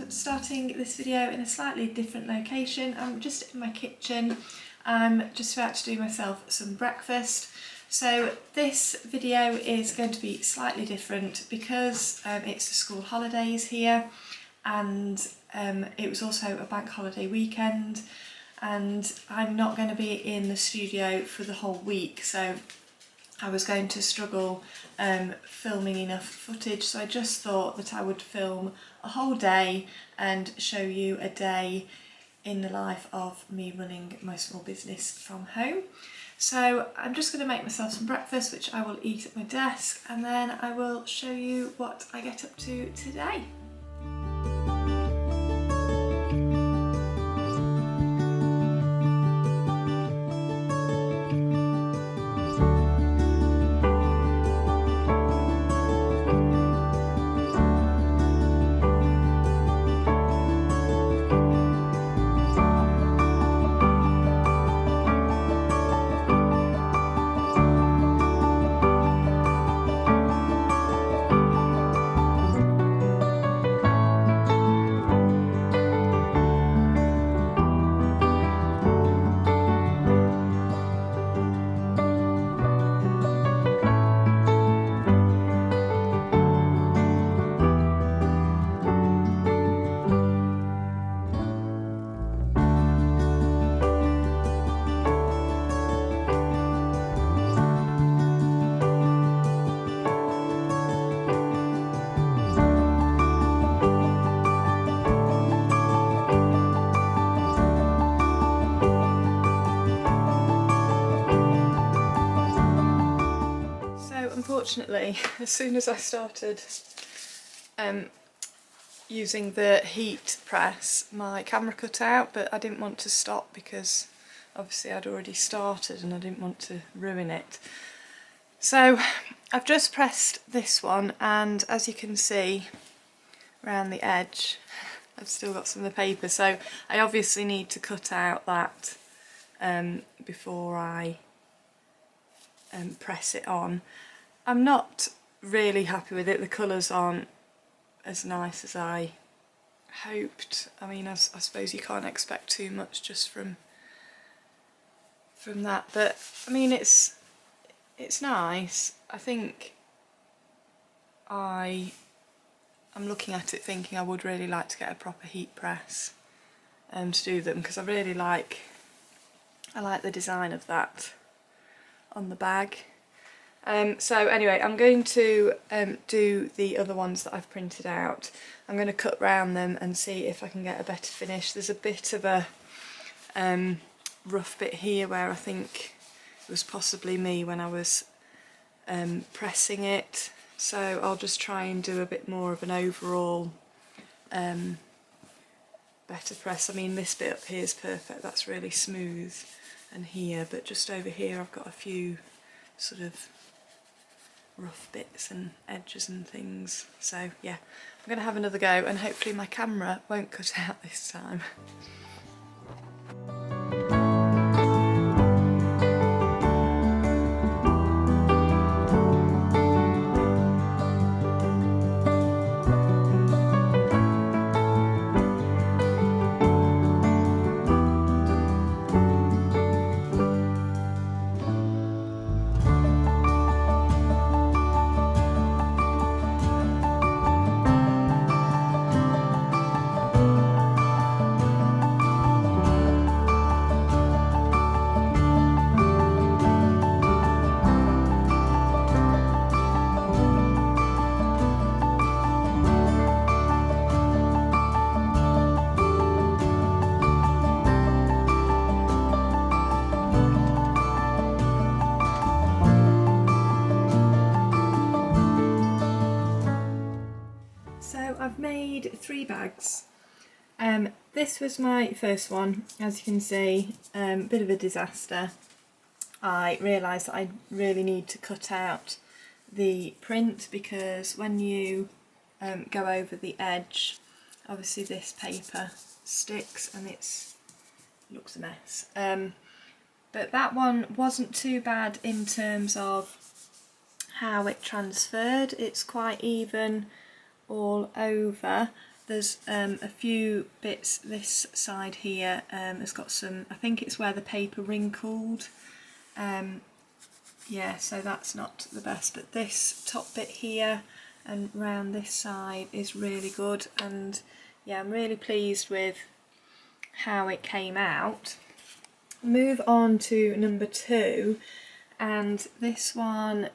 I'm starting this video in a slightly different location. I'm just in my kitchen. I'm just about to do myself some breakfast. So this video is going to be slightly different because it's the school holidays here, and it was also a bank holiday weekend, and I'm not going to be in the studio for the whole week, so I was going to struggle filming enough footage, so I just thought that I would film a whole day and show you a day in the life of me running my small business from home. So I'm just going to make myself some breakfast, which I will eat at my desk, and then I will show you what I get up to today. Unfortunately, as soon as I started using the heat press, my camera cut out, but I didn't want to stop because obviously I'd already started and I didn't want to ruin it. So I've just pressed this one, and as you can see around the edge, I've still got some of the paper, so I obviously need to cut out that before I press it on. I'm not really happy with it. The colours aren't as nice as I hoped. I mean, I suppose you can't expect too much just from that, but I mean, it's nice. I think I'm looking at it thinking I would really like to get a proper heat press to do them, because I like the design of that on the bag. So anyway, I'm going to do the other ones that I've printed out. I'm going to cut round them and see if I can get a better finish. There's a bit of a rough bit here where I think it was possibly me when I was pressing it. So I'll just try and do a bit more of an overall better press. I mean, this bit up here is perfect, that's really smooth, and here, but just over here I've got a few sort of rough bits and edges and things. So yeah, I'm going to have another go, and hopefully my camera won't cut out this time. I've made 3 bags. This was my first one. As you can see, bit of a disaster. I realised that I really need to cut out the print, because when you go over the edge, obviously this paper sticks and it looks a mess. But that one wasn't too bad in terms of how it transferred. It's quite even all over. There's a few bits this side here has got some, I think it's where the paper wrinkled. Yeah, so that's not the best, but this top bit here and round this side is really good, and yeah, I'm really pleased with how it came out. Move on to number 2, and this one,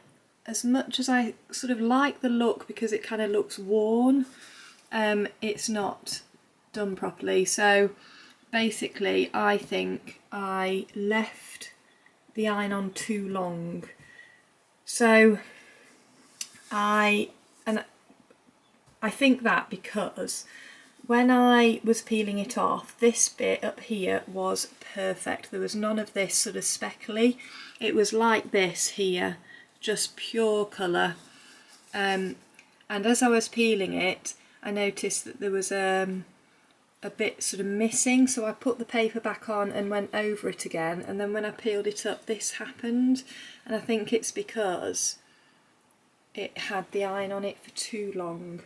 as much as I sort of like the look because it kind of looks worn, it's not done properly. So basically I think I left the iron on too long. So I think that because when I was peeling it off, this bit up here was perfect. There was none of this sort of speckly. It was like this here, just pure colour. And as I was peeling it, I noticed that there was a bit sort of missing, so I put the paper back on and went over it again, and then when I peeled it up, this happened. And I think it's because it had the iron on it for too long.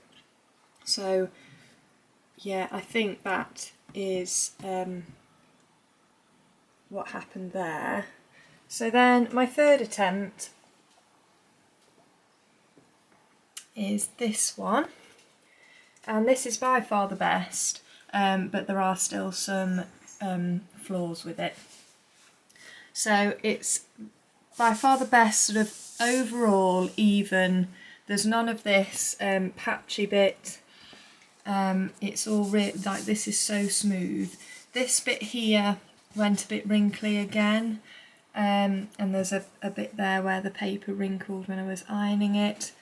So yeah, I think that is what happened there. So then my third attempt is this one, and this is by far the best, but there are still some flaws with it. So it's by far the best sort of overall even. There's none of this patchy bit. It's all like, this is so smooth. This bit here went a bit wrinkly again, and there's a bit there where the paper wrinkled when I was ironing it.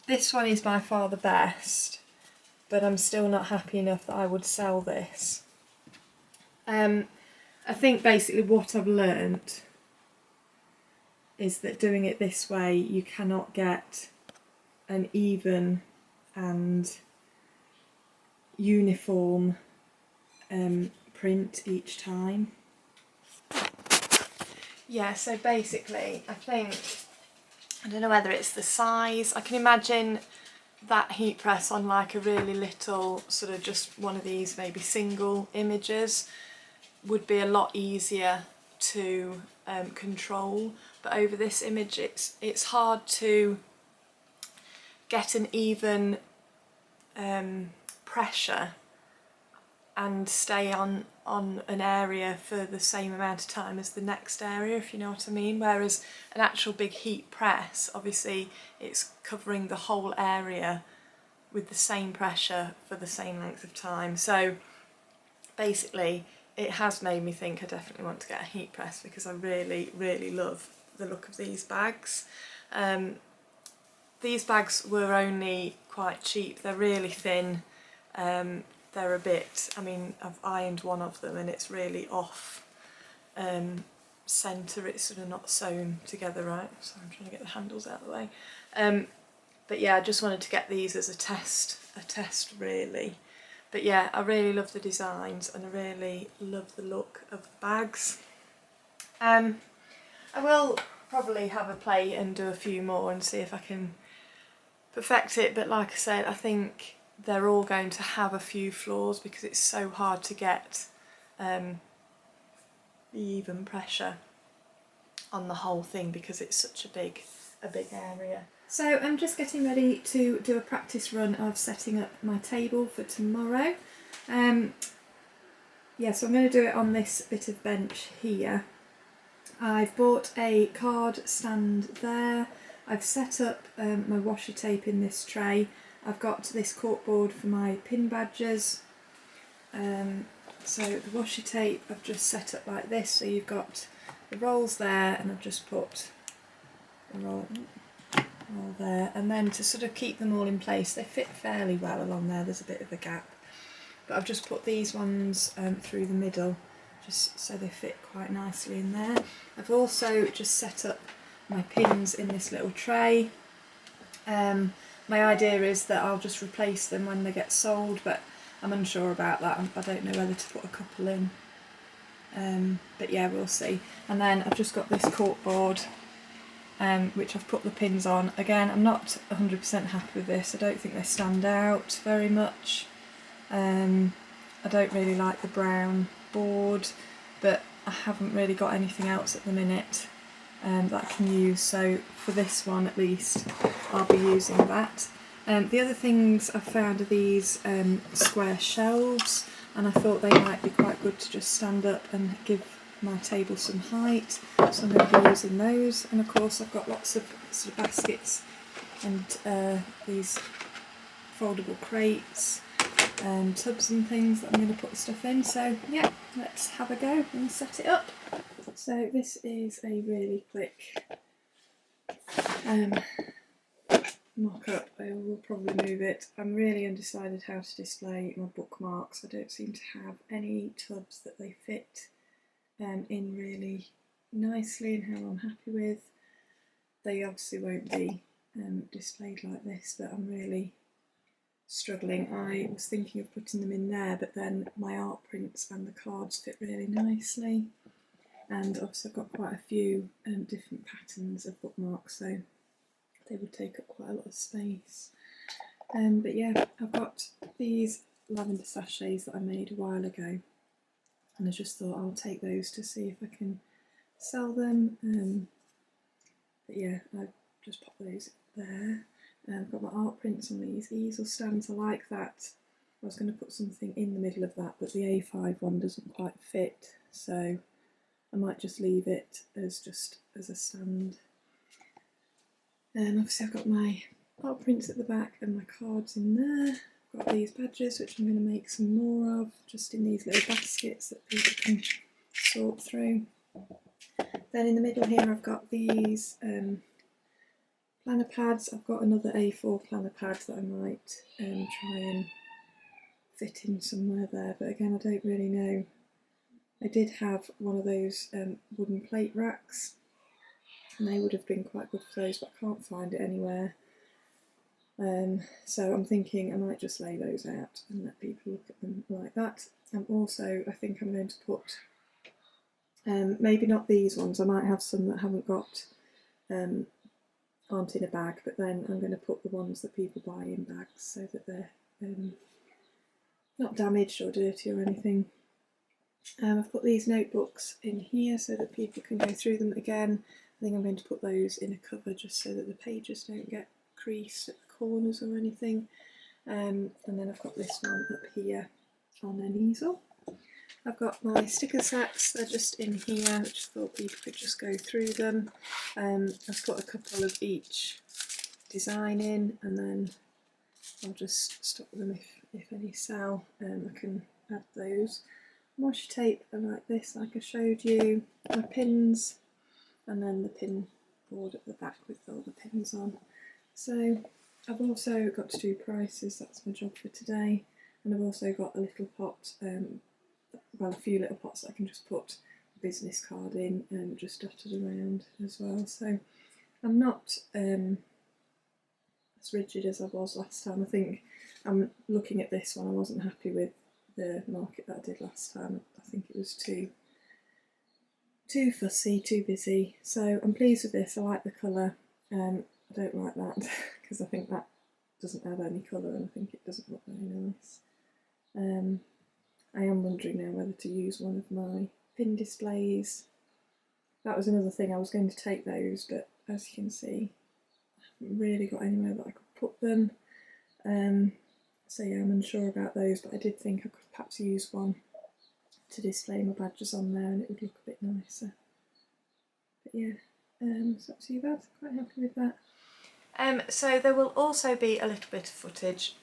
This one is by far the best, but I'm still not happy enough that I would sell this. I think basically what I've learnt is that doing it this way you cannot get an even and uniform print each time. Yeah, so basically I think, I don't know whether it's the size, I can imagine that heat press on like a really little sort of just one of these maybe single images would be a lot easier to control, but over this image it's hard to get an even pressure and stay on an area for the same amount of time as the next area, if you know what I mean. Whereas an actual big heat press, obviously it's covering the whole area with the same pressure for the same length of time. So basically it has made me think I definitely want to get a heat press, because I really, really love the look of these bags. These bags were only quite cheap, they're really thin, they're a bit, I mean I've ironed one of them and it's really off centre, it's sort of not sewn together right, so I'm trying to get the handles out of the way. But yeah, I just wanted to get these as a test really. But yeah, I really love the designs and I really love the look of the bags. I will probably have a play and do a few more and see if I can perfect it, but like I said, I think they're all going to have a few flaws because it's so hard to get the even pressure on the whole thing because it's such a big area. So I'm just getting ready to do a practice run of setting up my table for tomorrow. Yeah, so I'm going to do it on this bit of bench here. I've bought a card stand there. I've set up my washi tape in this tray. I've got this corkboard for my pin badges. So the washi tape I've just set up like this, so you've got the rolls there, and I've just put a roll there, and then to sort of keep them all in place, they fit fairly well along there, there's a bit of a gap, but I've just put these ones through the middle just so they fit quite nicely in there. I've also just set up my pins in this little tray. My idea is that I'll just replace them when they get sold, but I'm unsure about that. I don't know whether to put a couple in, but yeah, we'll see. And then I've just got this corkboard which I've put the pins on. Again, I'm not 100% happy with this. I don't think they stand out very much. I don't really like the brown board, but I haven't really got anything else at the minute that I can use, so for this one at least I'll be using that. The other things I've found are these square shelves, and I thought they might be quite good to just stand up and give my table some height, so I'm going to be using those. And of course I've got lots of sort of baskets and these foldable crates and tubs and things that I'm going to put the stuff in. So yeah, let's have a go and set it up. So this is a really quick mock-up. I will probably move it. I'm really undecided how to display my bookmarks. I don't seem to have any tubs that they fit in really nicely and how I'm happy with. They obviously won't be displayed like this, but I'm really struggling. I was thinking of putting them in there, but then my art prints and the cards fit really nicely, and obviously I've got quite a few different patterns of bookmarks, so they would take up quite a lot of space. But yeah, I've got these lavender sachets that I made a while ago, and I just thought I'll take those to see if I can sell them. But yeah, I just pop those there. I've got my art prints on these easel stands. I like that. I was going to put something in the middle of that, but the A5 one doesn't quite fit, so I might just leave it as a stand. Obviously I've got my art prints at the back and my cards in there. I've got these badges, which I'm going to make some more of, just in these little baskets that people can sort through. Then in the middle here I've got these planner pads. I've got another A4 planner pad that I might try and fit in somewhere there, but again I don't really know. I did have one of those wooden plate racks, and they would have been quite good for those, but I can't find it anywhere. So I'm thinking I might just lay those out and let people look at them like that. And also I think I'm going to put, maybe not these ones, I might have some that haven't got, aren't in a bag, but then I'm going to put the ones that people buy in bags so that they're not damaged or dirty or anything. I've put these notebooks in here so that people can go through them again. I think I'm going to put those in a cover just so that the pages don't get creased at the corners or anything. And then I've got this one up here on an easel. I've got my sticker sets, they're just in here, which I thought people could just go through them. I've put a couple of each design in, and then I'll just stock them if any sell. I can add those. Washi tape like this, like I showed you, my pins, and then the pin board at the back with all the pins on. So I've also got to do prices, that's my job for today, and I've also got a little pot, well, a few little pots that I can just put a business card in and just dotted around as well. So I'm not as rigid as I was last time. I think I'm looking at this one, I wasn't happy with the market that I did last time. I think it was too fussy, too busy. So I'm pleased with this. I like the colour. I don't like that because I think that doesn't add any colour, and I think it doesn't look very nice. I am wondering now whether to use one of my pin displays. That was another thing, I was going to take those, but as you can see I haven't really got anywhere that I could put them. So yeah, I'm unsure about those, but I did think I could perhaps use one to display my badges on there and it would look a bit nicer. But yeah, it's not too bad, quite happy with that. So there will also be a little bit of footage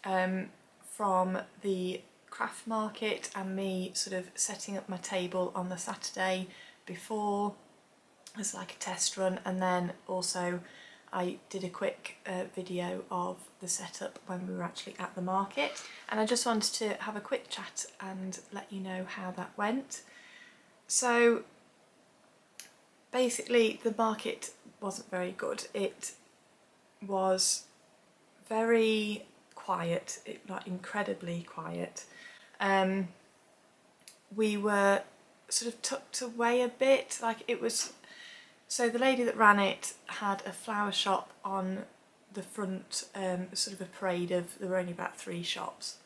from the craft market and me sort of setting up my table on the Saturday before as like a test run, and then also I did a quick video of the setup when we were actually at the market, and I just wanted to have a quick chat and let you know how that went. So basically the market wasn't very good. It was very quiet, like incredibly quiet. We were sort of tucked away a bit, like it was So the lady that ran it had a flower shop on the front, sort of a parade of, there were only about 3 shops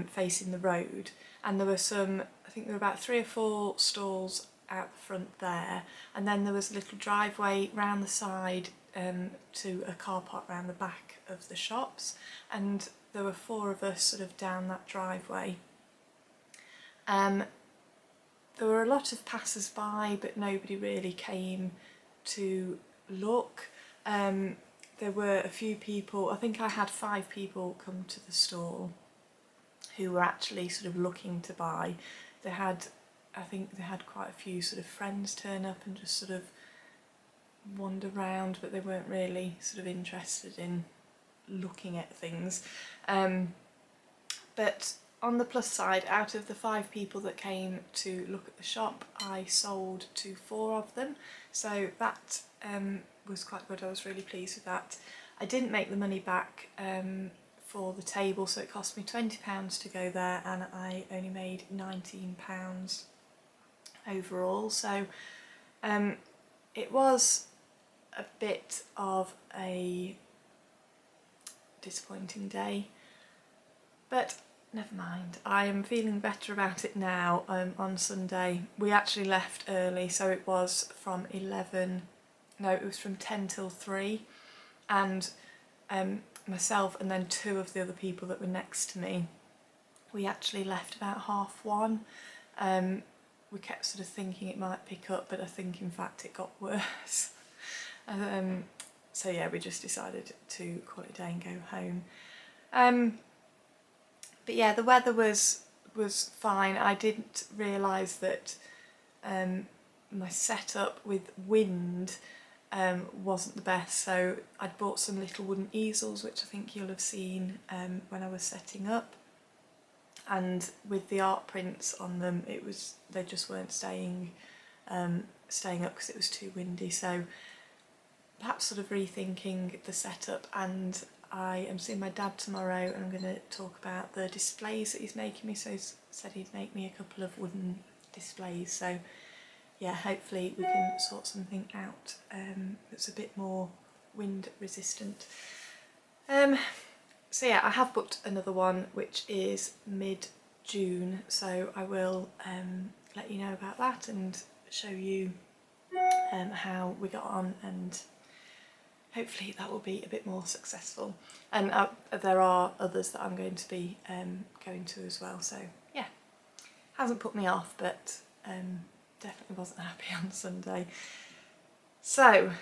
facing the road, and there were some, I think there were about 3 or 4 stalls out the front there, and then there was a little driveway round the side to a car park round the back of the shops, and there were 4 of us sort of down that driveway. There were a lot of passers-by, but nobody really came to look. There were a few people, I think I had 5 people come to the stall who were actually sort of looking to buy. I think they had quite a few sort of friends turn up and just sort of wander around, but they weren't really sort of interested in looking at things. But on the plus side, out of the 5 people that came to look at the shop, I sold to 4 of them, so that was quite good. I was really pleased with that. I didn't make the money back for the table, so it cost me £20 to go there, and I only made £19 overall, so it was a bit of a disappointing day, but never mind. I am feeling better about it now. On Sunday we actually left early, so it was from 10 till 3, and myself and then 2 of the other people that were next to me, we actually left about 1:30. We kept sort of thinking it might pick up, but I think in fact it got worse. So yeah, we just decided to call it a day and go home. But yeah, the weather was fine. I didn't realise that my setup with wind wasn't the best, so I'd bought some little wooden easels, which I think you'll have seen when I was setting up, and with the art prints on them, they just weren't staying up because it was too windy. So perhaps sort of rethinking the setup, and I am seeing my dad tomorrow and I'm going to talk about the displays that he's making me. So he said he'd make me a couple of wooden displays, so yeah, hopefully we can sort something out that's a bit more wind resistant. So yeah, I have booked another one which is mid-June, so I will let you know about that and show you how we got on, and hopefully that will be a bit more successful. And there are others that I'm going to be going to as well, so yeah, hasn't put me off, but definitely wasn't happy on Sunday. So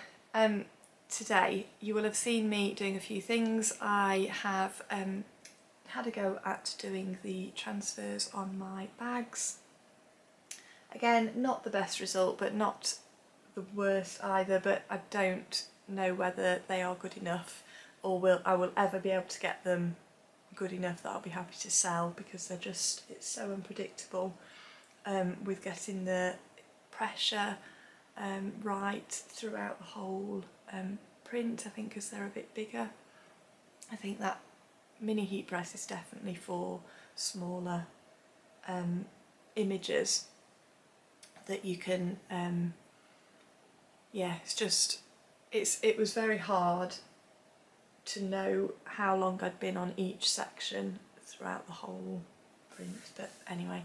today you will have seen me doing a few things. I have had a go at doing the transfers on my bags. Again, not the best result, but not the worst either, but I don't know whether they are good enough, or I will ever be able to get them good enough that I'll be happy to sell, because it's so unpredictable with getting the pressure right throughout the whole print. I think because they're a bit bigger. I think that mini heat press is definitely for smaller images that you can yeah, it was very hard to know how long I'd been on each section throughout the whole print, but anyway,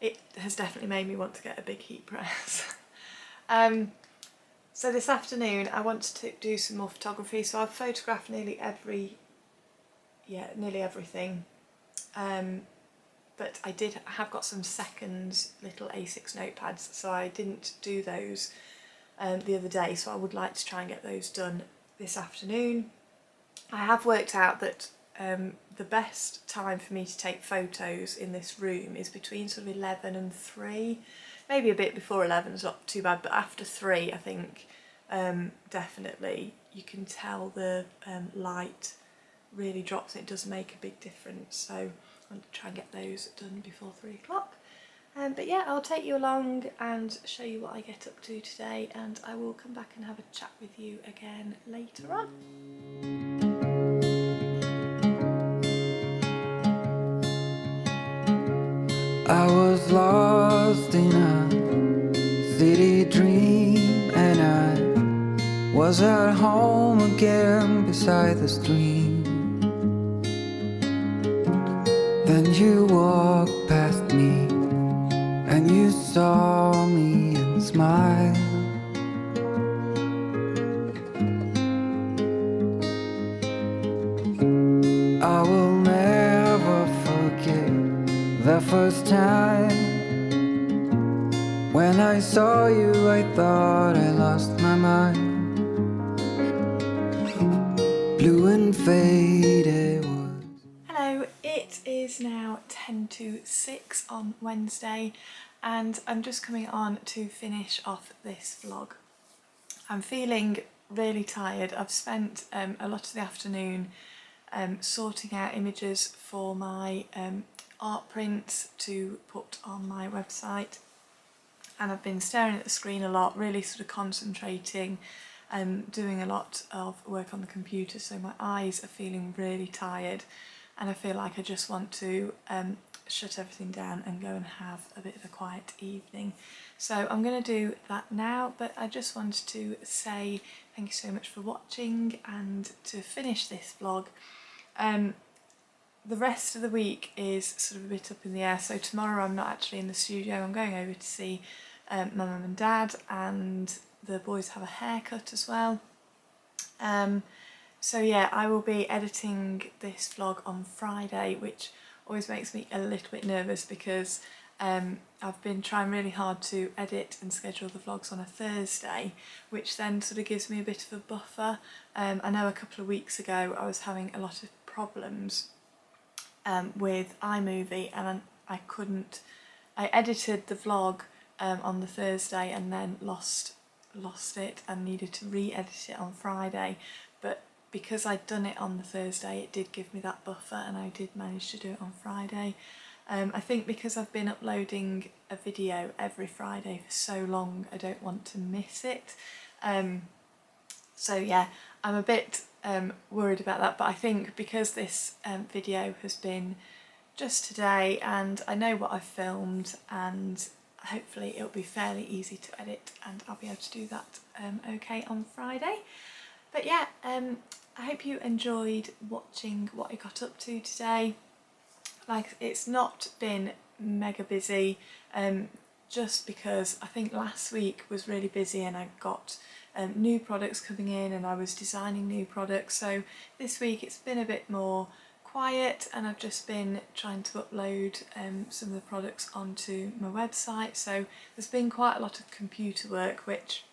it has definitely made me want to get a big heat press. So this afternoon I want to do some more photography, so I've photographed nearly everything, but I have got some seconds little A6 notepads, so I didn't do those the other day, so I would like to try and get those done this afternoon. I have worked out that the best time for me to take photos in this room is between sort of 11 and 3. Maybe a bit before 11 is not too bad, but after 3 I think definitely you can tell the light really drops and it does make a big difference, so I want to try and get those done before 3 o'clock. But yeah, I'll take you along and show you what I get up to today, and I will come back and have a chat with you again later on. I was lost in a city dream, and I was at home again beside the stream. Then you walked past me and you saw me and smiled. I will never forget the first time when I saw you. I thought I lost my mind. Blue and faded was. Hello, it is now 10 to 6 on Wednesday and I'm just coming on to finish off this vlog. I'm feeling really tired. I've spent a lot of the afternoon sorting out images for my art prints to put on my website, and I've been staring at the screen a lot, really sort of concentrating, doing a lot of work on the computer, so my eyes are feeling really tired and I feel like I just want to shut everything down and go and have a bit of a quiet evening. So I'm going to do that now, but I just wanted to say thank you so much for watching, and to finish this vlog, the rest of the week is sort of a bit up in the air. So tomorrow I'm not actually in the studio, I'm going over to see my mum and dad, and the boys have a haircut as well. So yeah, I will be editing this vlog on Friday, which always makes me a little bit nervous because I've been trying really hard to edit and schedule the vlogs on a Thursday, which then sort of gives me a bit of a buffer. I know a couple of weeks ago I was having a lot of problems with iMovie, and I edited the vlog on the Thursday and then lost it and needed to re-edit it on Friday, but because I'd done it on the Thursday it did give me that buffer and I did manage to do it on Friday. I think because I've been uploading a video every Friday for so long, I don't want to miss it. So yeah, I'm a bit worried about that, but I think because this video has been just today and I know what I've filmed, and hopefully it'll be fairly easy to edit and I'll be able to do that okay on Friday. But yeah, I hope you enjoyed watching what I got up to today. Like, it's not been mega busy, just because I think last week was really busy and I got new products coming in and I was designing new products. So this week it's been a bit more quiet and I've just been trying to upload some of the products onto my website. So there's been quite a lot of computer work, which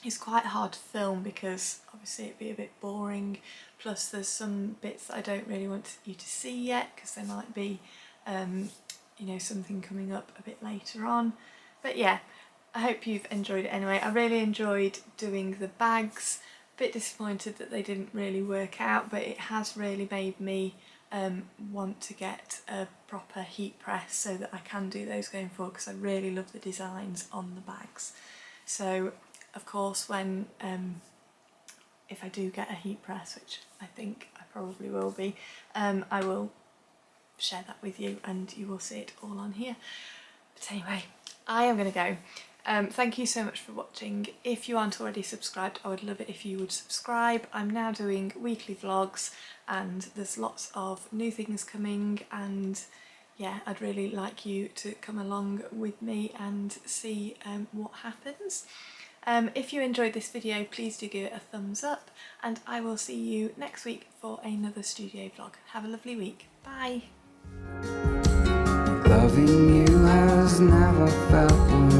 is quite hard to film because obviously it'd be a bit boring, plus there's some bits that I don't really want you to see yet because there might be you know, something coming up a bit later on. But yeah, I hope you've enjoyed it anyway. I really enjoyed doing the bags. A bit disappointed that they didn't really work out, but it has really made me want to get a proper heat press so that I can do those going forward, because I really love the designs on the bags. So of course when if I do get a heat press, which I think I probably will be, I will share that with you and you will see it all on here. But anyway, I am going to go. Thank you so much for watching. If you aren't already subscribed, I would love it if you would subscribe. I'm now doing weekly vlogs and there's lots of new things coming, and yeah, I'd really like you to come along with me and see what happens. If you enjoyed this video, please do give it a thumbs up, and I will see you next week for another studio vlog. Have a lovely week. Bye! Loving you has never felt